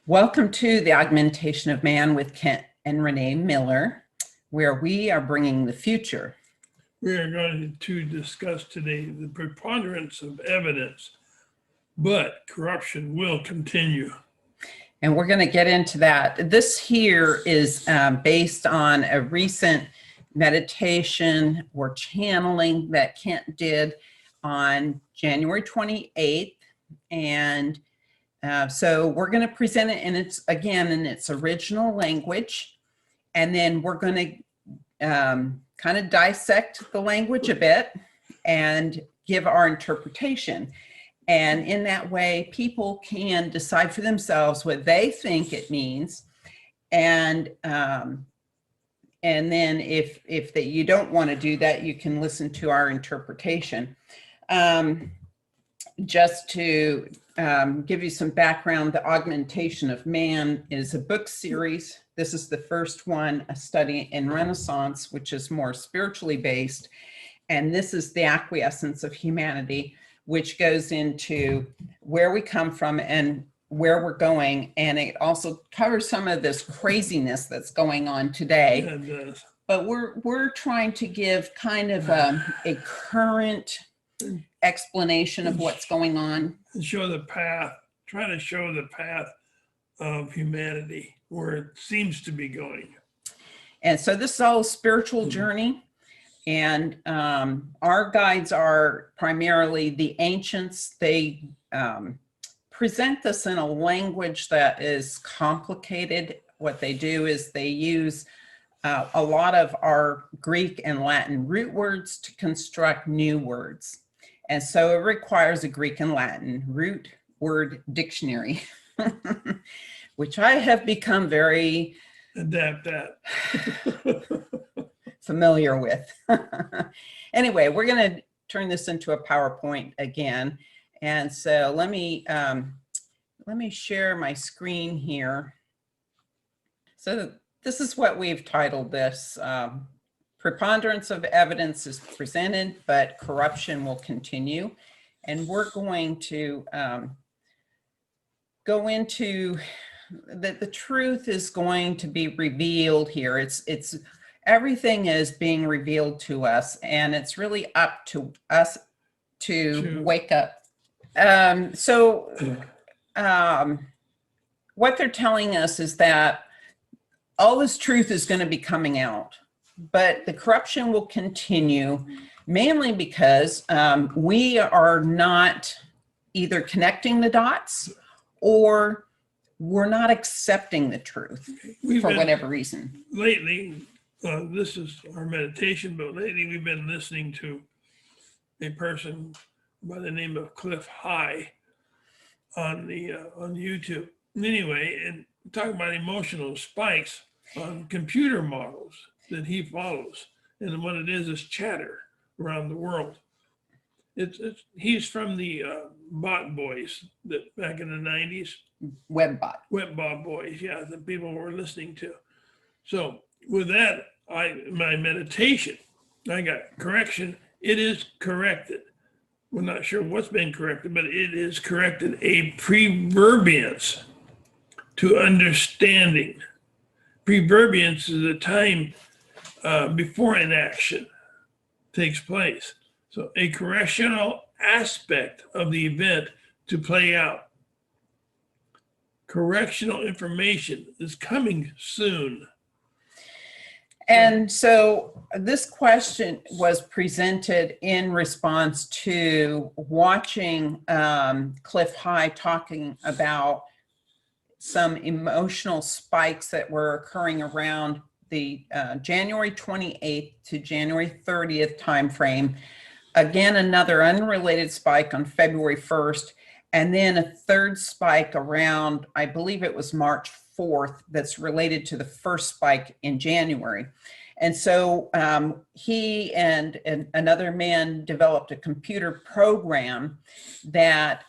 Welcome to the Augmentation of Man with Kent and Renee Miller, where we are bringing the future. We are going to discuss today the preponderance of evidence, but corruption will continue. And we're going to get into that. This here is based on a recent meditation or channeling that Kent did on January 28th. And so we're going to present it in its original language. And then we're going to kind of dissect the language a bit and give our interpretation. And in that way, people can decide for themselves what they think it means. And then if you don't want to do that, you can listen to our interpretation. Just to give you some background, The Augmentation of Man is a book series. This is the first one, A Study in Renaissance, which is more spiritually based. And this is The Acquiescence of Humanity, which goes into where we come from and where we're going. And it also covers some of this craziness that's going on today. Yeah, it does. But we're trying to give kind of a current explanation of what's going on. And show the path, try to show the path of humanity where it seems to be going. And so this is all a spiritual journey. And our guides are primarily the ancients. They present this in a language that is complicated. What they do is they use a lot of our Greek and Latin root words to construct new words. And so it requires a Greek and Latin root word dictionary, which I have become very familiar with. Anyway, we're going to turn this into a PowerPoint again. And so let me share my screen here. So this is what we've titled this. Preponderance of evidence is presented, but corruption will continue. And we're going to go into that the truth is going to be revealed here. It's everything is being revealed to us, and it's really up to us to wake up. What they're telling us is that all this truth is going to be coming out, but the corruption will continue, mainly because we are not either connecting the dots or we're not accepting the truth for whatever reason. Lately, this is our meditation, but lately we've been listening to a person by the name of Cliff High on YouTube. Anyway, and talking about emotional spikes on computer models that he follows, and what it is chatter around the world. He's from the bot boys that back in the 90s. Webbot boys, yeah, the people were listening to. So with that, my meditation, I got correction. It is corrected. We're not sure what's been corrected, but it is corrected. A preverbience to understanding. Preverbience is a time before an action takes place. So a correctional aspect of the event to play out. Correctional information is coming soon. And so this question was presented in response to watching Cliff High talking about some emotional spikes that were occurring around the January 28th to January 30th timeframe. Again, another unrelated spike on February 1st, and then a third spike around, I believe it was March 4th, that's related to the first spike in January. And so he and another man developed a computer program that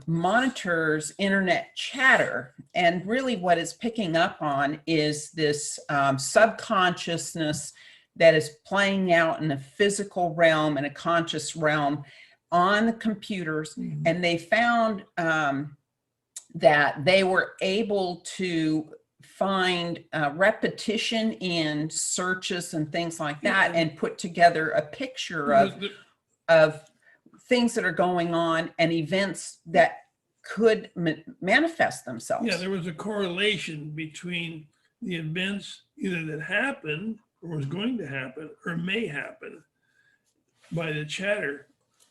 monitors internet chatter. And really what it's picking up on is this subconsciousness that is playing out in a physical realm and a conscious realm on the computers. Mm-hmm. And they found that they were able to find repetition in searches and things like that, and put together a picture of things that are going on and events that could manifest themselves. Yeah, there was a correlation between the events either that happened or was going to happen or may happen by the chatter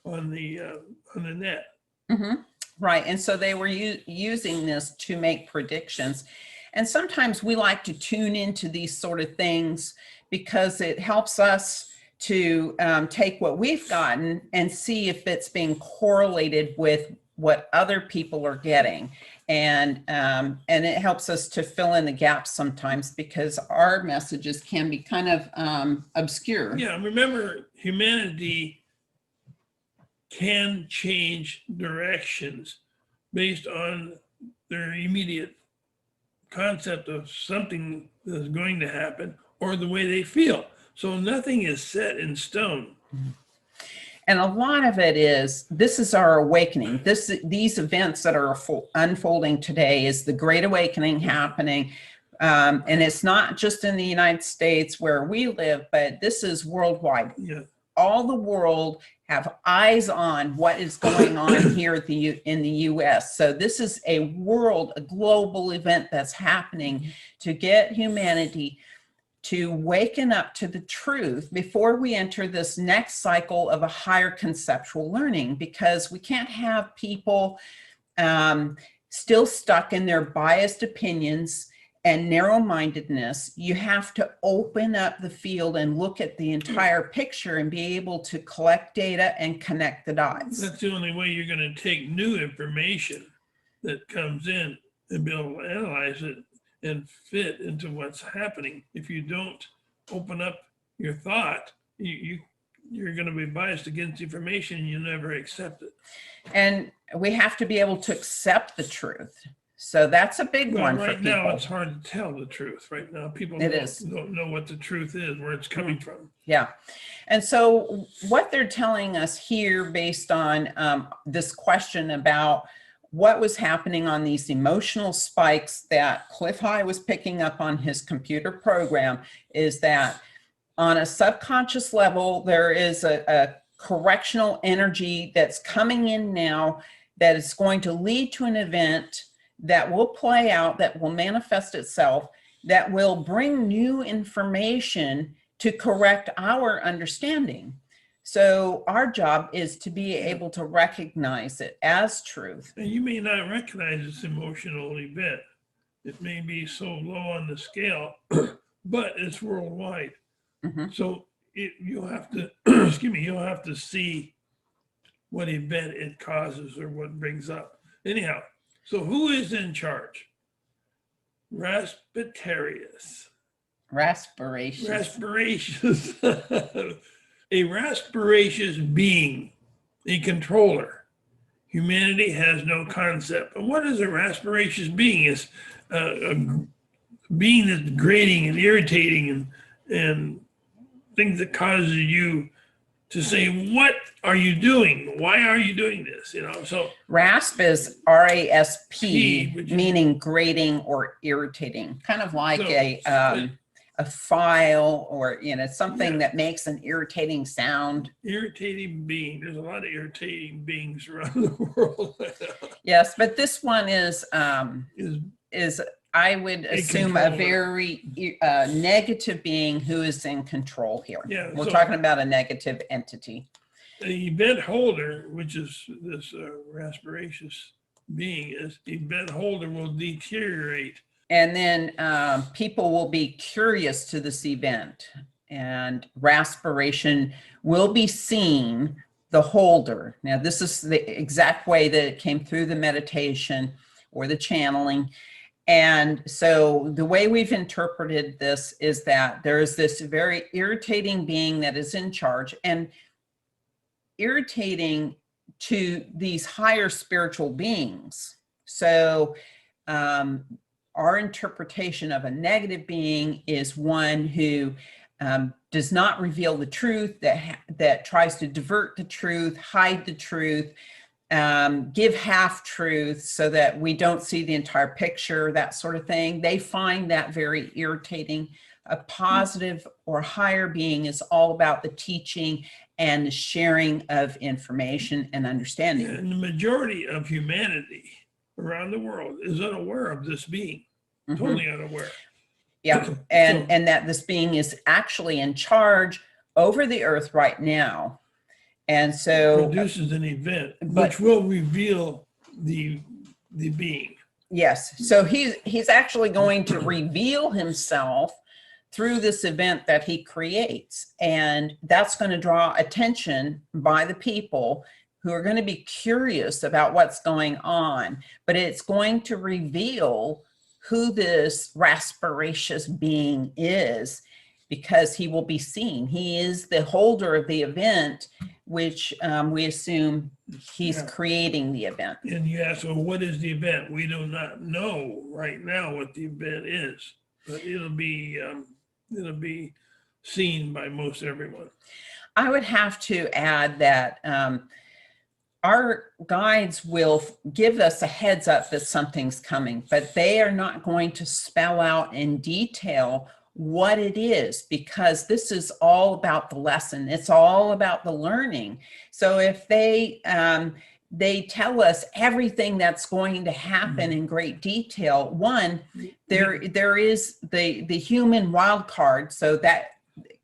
on the net. Mm-hmm. Right. And so they were using this to make predictions. And sometimes we like to tune into these sort of things because it helps us to take what we've gotten and see if it's being correlated with what other people are getting. And it helps us to fill in the gaps sometimes because our messages can be kind of obscure. Yeah, remember, humanity can change directions based on their immediate concept of something that's going to happen or the way they feel. So nothing is set in stone. And a lot of it is, this is our awakening. These events that are unfolding today is the Great Awakening happening. And it's not just in the United States where we live, but this is worldwide. Yeah. All the world have eyes on what is going on here in the US. So this is a global event that's happening to get humanity to waken up to the truth before we enter this next cycle of a higher conceptual learning, because we can't have people still stuck in their biased opinions and narrow-mindedness. You have to open up the field and look at the entire picture and be able to collect data and connect the dots. That's the only way you're going to take new information that comes in and be able to analyze it and fit into what's happening. If you don't open up your thought, you're going to be biased against information and you'll never accept it. And we have to be able to accept the truth. So that's a big one for people. Right now, it's hard to tell the truth. Right now, people don't know what the truth is, where it's coming from. Yeah. And so what they're telling us here, based on this question about what was happening on these emotional spikes that Cliff High was picking up on his computer program, is that on a subconscious level, there is a correctional energy that's coming in now that is going to lead to an event that will play out, that will manifest itself, that will bring new information to correct our understanding. So our job is to be able to recognize it as truth. And you may not recognize this emotional event. It may be so low on the scale, but it's worldwide. Mm-hmm. So you'll have to, you'll have to see what event it causes or what brings up. Anyhow, so who is in charge? Raspitarius. Raspiracious. A raspiracious being, a controller. Humanity has no concept. But what is a raspiracious being? It's a being that's grating and irritating and things that causes you to say, what are you doing? Why are you doing this? So RASP is R-A-S-P, meaning grating or irritating, kind of like a file or, something that makes an irritating sound. Irritating being. There's a lot of irritating beings around the world. Yes, but this one is I would assume a very negative being who is in control here. Yeah, we're talking about a negative entity. The event holder, which is this raspiracious being, is the event holder will deteriorate. And then people will be curious to this event, and raspiration will be seen, the holder. Now, this is the exact way that it came through the meditation or the channeling. And so the way we've interpreted this is that there is this very irritating being that is in charge, and irritating to these higher spiritual beings. So our interpretation of a negative being is one who does not reveal the truth, that tries to divert the truth, hide the truth, give half truths so that we don't see the entire picture, that sort of thing. They find that very irritating. A positive or higher being is all about the teaching and the sharing of information and understanding. And the majority of humanity around the world is unaware of this being, totally unaware. Yeah, and that this being is actually in charge over the earth right now. And so produces an event which will reveal the being. Yes, so he's actually going to reveal himself through this event that he creates, and that's going to draw attention by the people who are going to be curious about what's going on, but it's going to reveal who this rasparacious being is, because he will be seen. He is the holder of the event, which we assume he's creating the event. And you ask, well, what is the event? We do not know right now what the event is, but it'll be seen by most everyone. I would have to add that our guides will give us a heads up that something's coming, but they are not going to spell out in detail what it is, because this is all about the lesson. It's all about the learning. So if they tell us everything that's going to happen in great detail, one, there is the human wild card, so that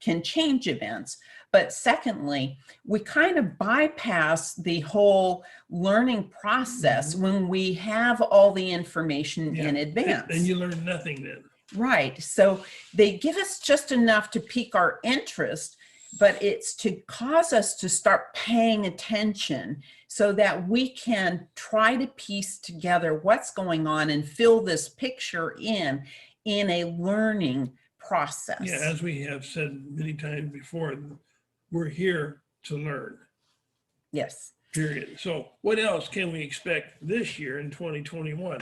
can change events. But secondly, we kind of bypass the whole learning process when we have all the information in advance. And you learn nothing then. Right. So they give us just enough to pique our interest, but it's to cause us to start paying attention so that we can try to piece together what's going on and fill this picture in a learning process. Yeah, as we have said many times before, we're here to learn. Yes. Period. So what else can we expect this year in 2021?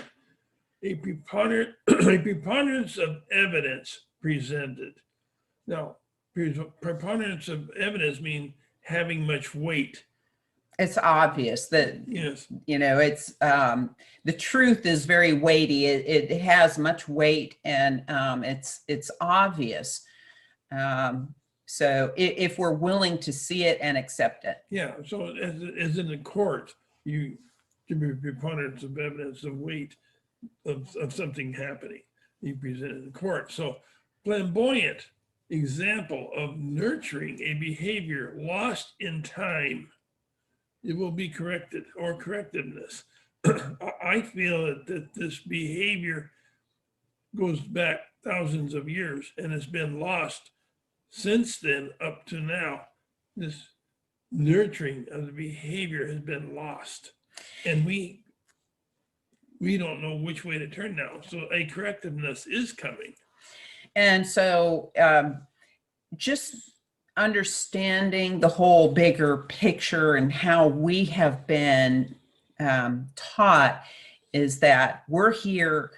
A preponderance of evidence presented. Now, preponderance of evidence means having much weight. It's obvious that, yes, you know, it's the truth is very weighty. It has much weight, and it's obvious. So if we're willing to see it and accept it. Yeah. So as in the court, you give me preponderance of evidence of weight of something happening. You present in the court. So flamboyant example of nurturing a behavior lost in time. It will be corrected, or correctiveness. I feel that this behavior goes back thousands of years and has been lost since then up to now. This nurturing of the behavior has been lost, and we don't know which way to turn now. So a correctiveness is coming. And so just understanding the whole bigger picture and how we have been taught is that we're here.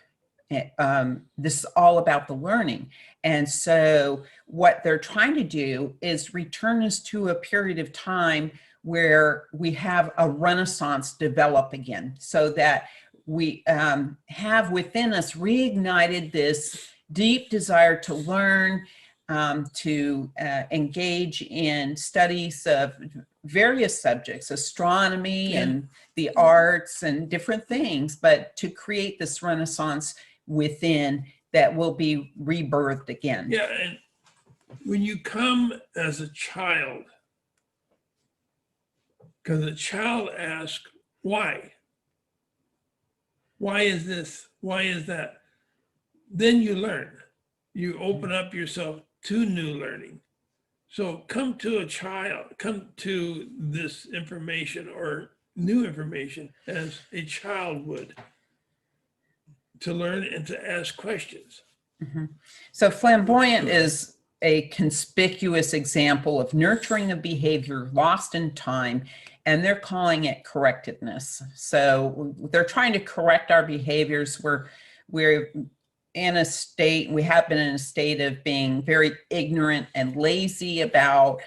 This is all about the learning. And so what they're trying to do is return us to a period of time where we have a renaissance develop again, so that we have within us reignited this deep desire to learn, to engage in studies of various subjects, astronomy and the arts and different things, but to create this renaissance within that will be rebirthed again. Yeah, and when you come as a child, because a child asks, why? Why is this? Why is that? Then you learn. You open up yourself to new learning. So come to a child, come to this information or new information as a child would, to learn and to ask questions. Mm-hmm. So flamboyant is a conspicuous example of nurturing a behavior lost in time, and they're calling it correctedness. So they're trying to correct our behaviors. We're in a state, we have been in a state of being very ignorant and lazy about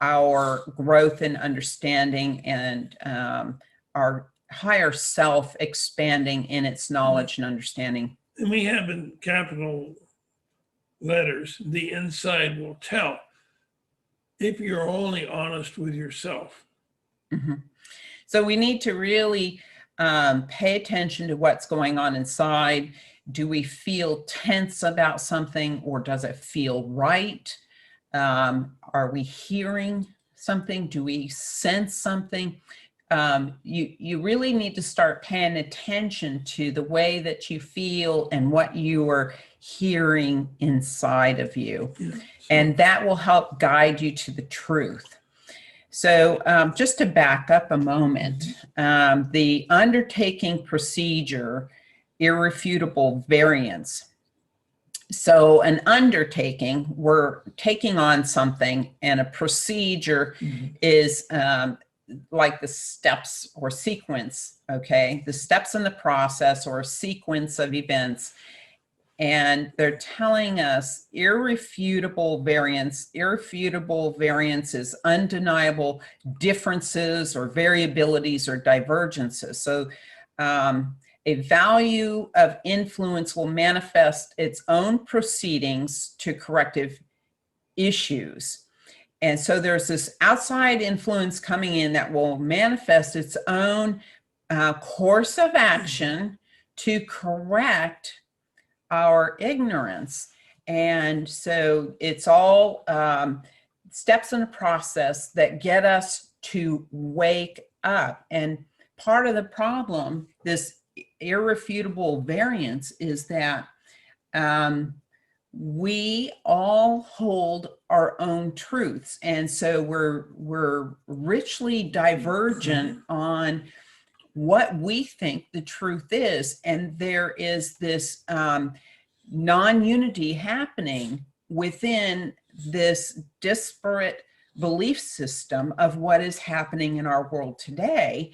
our growth in understanding and our higher self expanding in its knowledge and understanding. And we have in capital letters, the inside will tell, if you're only honest with yourself. Mm-hmm. So we need to really pay attention to what's going on inside. Do we feel tense about something, or does it feel right? Are we hearing something? Do we sense something? You really need to start paying attention to the way that you feel and what you are hearing inside of you. Yeah. And that will help guide you to the truth. So just to back up a moment, the undertaking procedure, irrefutable variance. So an undertaking, we're taking on something, and a procedure is like the steps or sequence, okay? The steps in the process or a sequence of events. And they're telling us irrefutable variance. Irrefutable variance is undeniable differences or variabilities or divergences. So a value of influence will manifest its own proceedings to corrective issues. And so there's this outside influence coming in that will manifest its own course of action to correct our ignorance. And so it's all steps in a process that get us to wake up. And part of the problem, this irrefutable variance, is that we all hold our own truths. And so we're richly divergent on what we think the truth is. And there is this non-unity happening within this disparate belief system of what is happening in our world today.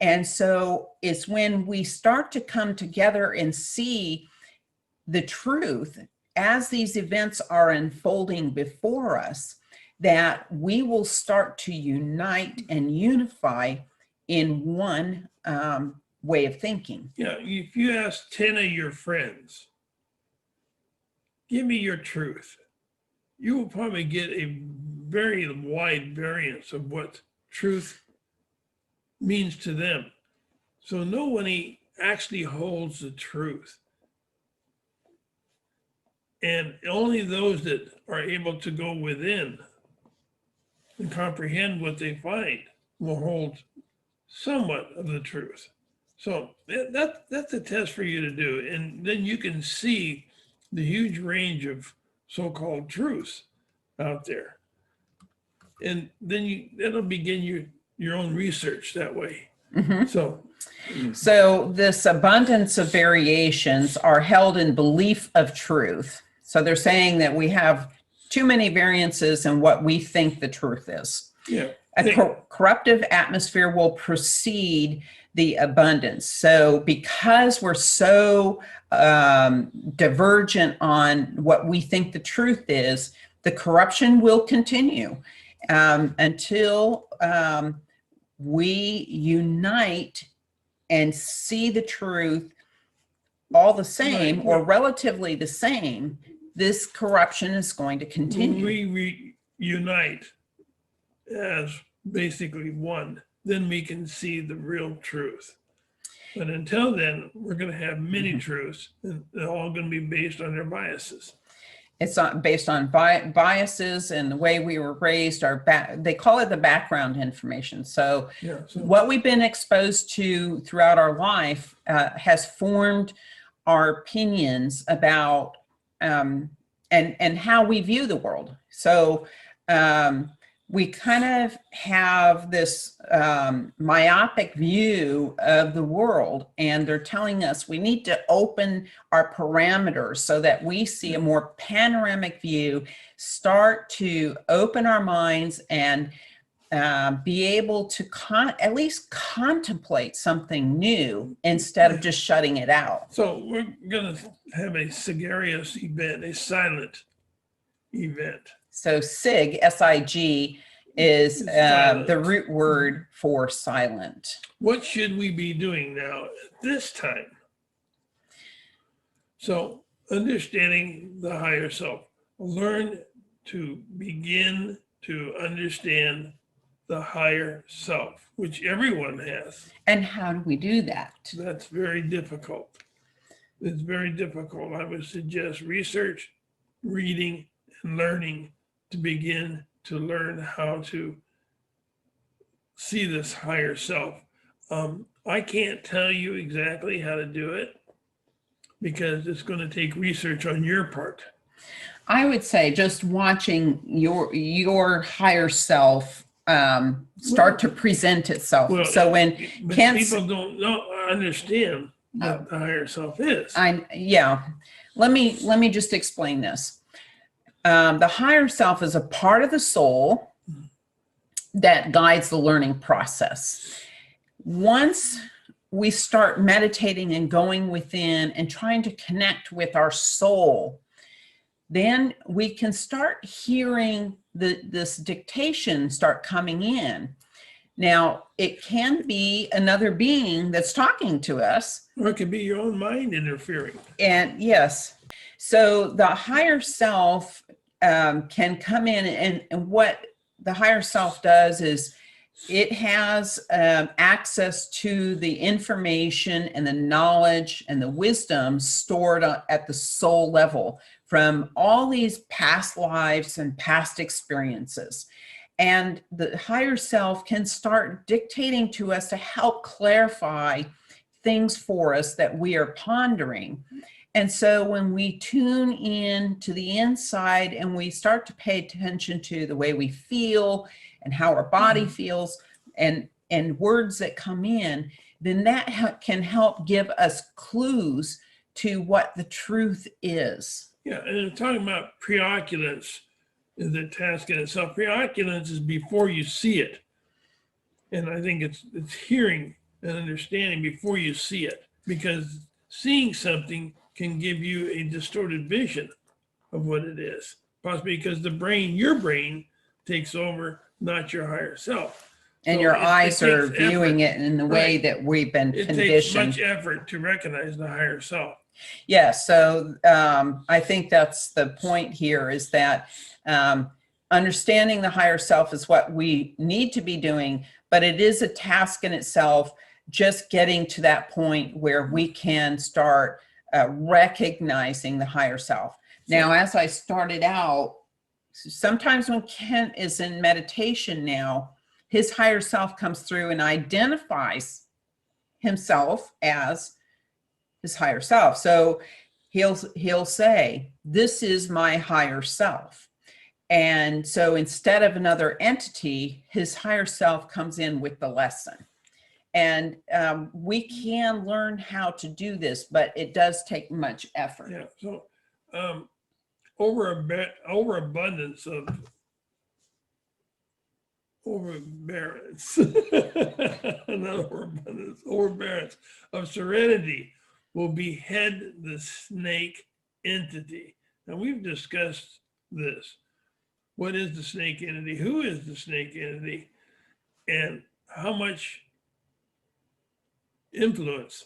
And so it's when we start to come together and see the truth as these events are unfolding before us, that we will start to unite and unify in one way of thinking. Yeah, if you ask 10 of your friends, give me your truth, you will probably get a very wide variance of what truth means to them. So nobody actually holds the truth. And only those that are able to go within and comprehend what they find will hold somewhat of the truth. So that's a test for you to do. And then you can see the huge range of so-called truths out there. And then that'll begin your own research that way. Mm-hmm. So this abundance of variations are held in belief of truth. So they're saying that we have too many variances in what we think the truth is. Yeah. A corruptive atmosphere will precede the abundance. So because we're so divergent on what we think the truth is, the corruption will continue until we unite and see the truth all the same, right, or relatively the same. This corruption is going to continue. When we reunite as basically one, then we can see the real truth. But until then, we're going to have many truths, and they're all going to be based on their biases. It's not based on biases and the way we were raised. They call it the background information. So, yeah, what we've been exposed to throughout our life has formed our opinions about and how we view the world. So we kind of have this myopic view of the world, and they're telling us we need to open our parameters so that we see a more panoramic view, start to open our minds, and be able to at least contemplate something new instead of just shutting it out. So we're going to have a sagacious event, a silent event. So SIG, S-I-G, is Silent. the root word for silent. What should we be doing now at this time? So understanding the higher self, learn to begin to understand the higher self, which everyone has. And how do we do that? That's very difficult. It's very difficult. I would suggest research, reading, and learning to begin to learn how to see this higher self. I can't tell you exactly how to do it because it's going to take research on your part. I would say just watching your higher self start to present itself. Well, So when but Kent, people don't understand what the higher self is. yeah, let me just explain this. The higher self is a part of the soul that guides the learning process. Once we start meditating and going within and trying to connect with our soul, then we can start hearing this dictation start coming in. Now, it can be another being that's talking to us. Or it could be your own mind interfering. And yes, so the higher self can come in, and what the higher self does is it has access to the information and the knowledge and the wisdom stored at the soul level from all these past lives and past experiences. And the higher self can start dictating to us to help clarify things for us that we are pondering. And so when we tune in to the inside and we start to pay attention to the way we feel and how our body feels and words that come in, then that can help give us clues to what the truth is. Yeah, and talking about preoccupants is the task in itself. Preoccupants is before you see it. And I think it's hearing and understanding before you see it, because seeing something can give you a distorted vision of what it is, possibly because your brain takes over, not your higher self. And your eyes are viewing it in the way that we've been conditioned. It takes much effort to recognize the higher self. Yeah, so I think that's the point here, is that understanding the higher self is what we need to be doing, but it is a task in itself, just getting to that point where we can start recognizing the higher self. Now, as I started out, sometimes when Kent is in meditation now, his higher self comes through and identifies himself as his higher self. So he'll say, "This is my higher self." And so instead of another entity, his higher self comes in with the lesson. And we can learn how to do this, but it does take much effort. Yeah. So overabundance of overbearance, not overabundance, overbearance of serenity will behead the snake entity. Now, we've discussed this. What is the snake entity? Who is the snake entity? And how much influence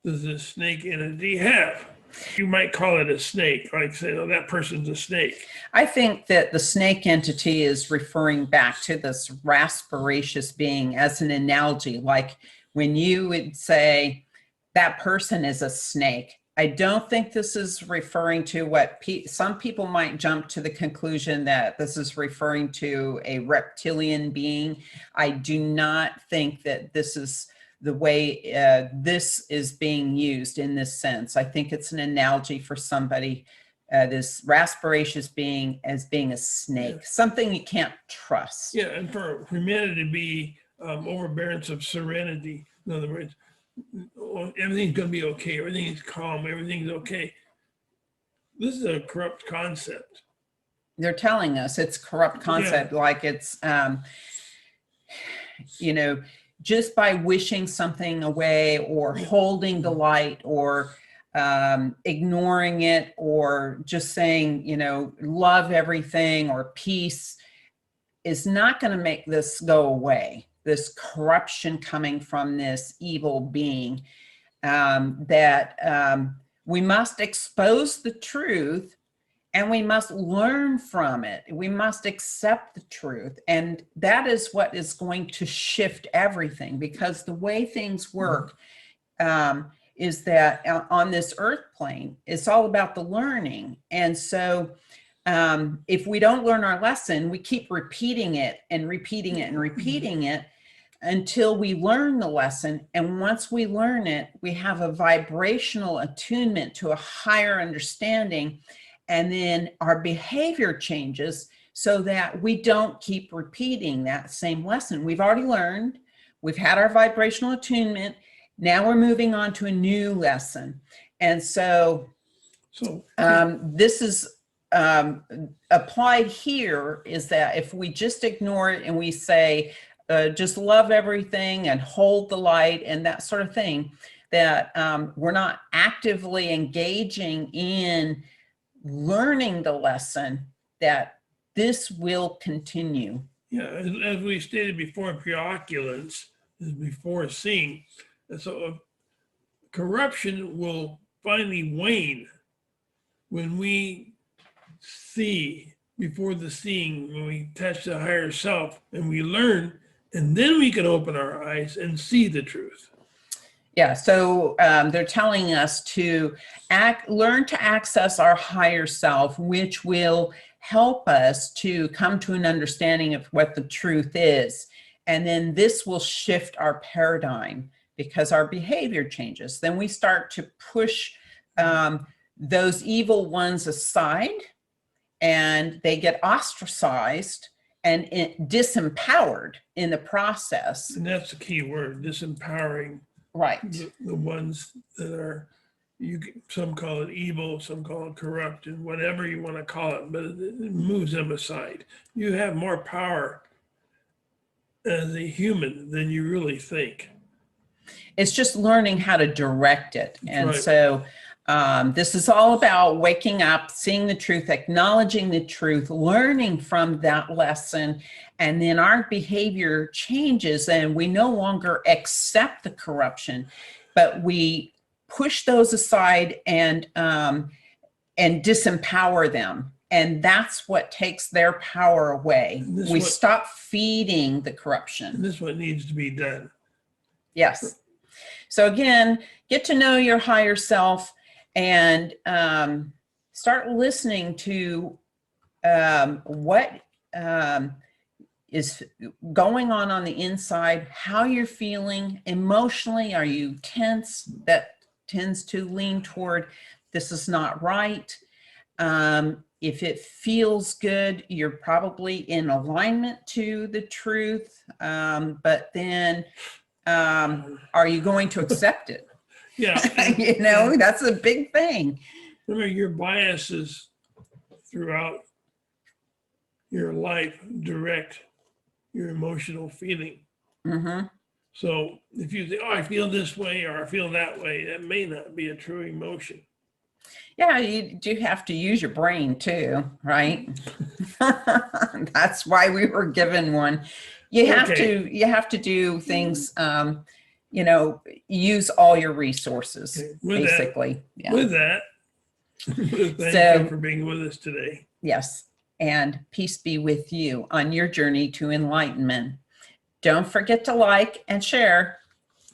does this snake entity have? You might call it a snake, like say, oh, that person's a snake. I think that the snake entity is referring back to this rasparacious being as an analogy, like when you would say that person is a snake. I don't think this is referring to what some people might jump to the conclusion that this is referring to a reptilian being. I do not think that this is the way this is being used in this sense. I think it's an analogy for somebody, this rasparacious being, as being a snake, something you can't trust. Yeah, and for humanity to be overbearance of serenity, in other words, everything's going to be okay, everything's calm, everything's okay. This is a corrupt concept. They're telling us it's corrupt concept, like it's, you know, just by wishing something away or holding the light or ignoring it or just saying, you know, love everything or peace, is not going to make this go away, this corruption coming from this evil being, we must expose the truth and we must learn from it. We must accept the truth. And that is what is going to shift everything, because the way things work is that on this earth plane, it's all about the learning. And so if we don't learn our lesson, we keep repeating it and repeating it and repeating it until we learn the lesson. And once we learn it, we have a vibrational attunement to a higher understanding. And then our behavior changes so that we don't keep repeating that same lesson. We've already learned, we've had our vibrational attunement. Now we're moving on to a new lesson. And so this is applied here, is that if we just ignore it and we say, just love everything and hold the light and that sort of thing, that we're not actively engaging in learning the lesson, that this will continue. Yeah, as we stated before, preoculance is before seeing. And so corruption will finally wane when we see before the seeing, when we touch the higher self and we learn, and then we can open our eyes and see the truth. Yeah, so they're telling us to learn to access our higher self, which will help us to come to an understanding of what the truth is. And then this will shift our paradigm because our behavior changes. Then we start to push those evil ones aside, and they get ostracized and disempowered in the process. And that's the key word, disempowering. Right. The ones that are, some call it evil, some call it corrupt, and whatever you want to call it, but it moves them aside. You have more power as a human than you really think. It's just learning how to direct it. That's and right. So this is all about waking up, seeing the truth, acknowledging the truth, learning from that lesson, and then our behavior changes and we no longer accept the corruption, but we push those aside and disempower them. And that's what takes their power away. We stop feeding the corruption. And this is what needs to be done. Yes. So again, get to know your higher self and start listening to what is going on the inside, how you're feeling emotionally. Are you tense? That tends to lean toward this is not right. If it feels good, you're probably in alignment to the truth. But then are you going to accept it? Yeah. You know, that's a big thing. Remember, your biases throughout your life direct your emotional feeling. Mm-hmm. So if you say, oh, I feel this way or I feel that way, that may not be a true emotion. Yeah, you do have to use your brain too, right? That's why we were given one. You have to do things, you know, use all your resources, basically. With that, thank you for being with us today. Yes, and peace be with you on your journey to enlightenment. Don't forget to like and share.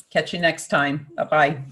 Catch you next time. Bye-bye.